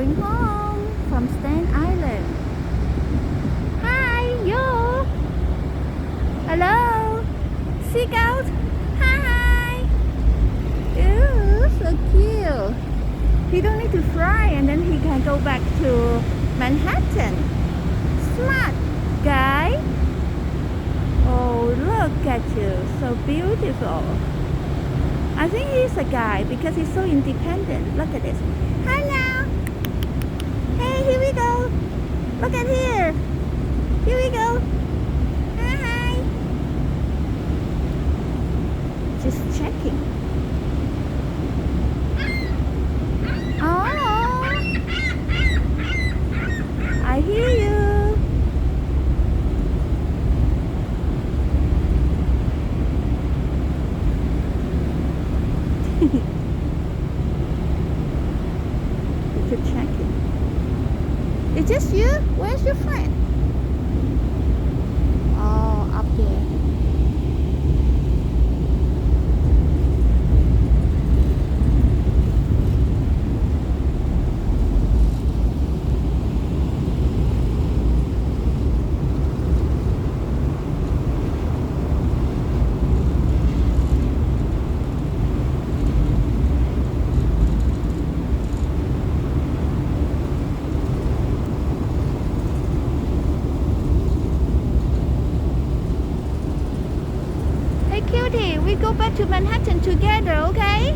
going home from Staten Island. Hi, yo. Hello. Seagulls. Hi. Ooh, so cute. He don't need to fly and then he can go back to Manhattan. Smart guy. Oh, look at you. So beautiful. I think he's a guy because he's so independent. Look at this. Hello. Hey, here we go. Look at here. Here we go. Hi. Just checking. Oh. I hear you. To check it. It's just you? Where's your friend? Oh, up there. Cutie, we go back to Manhattan together, okay?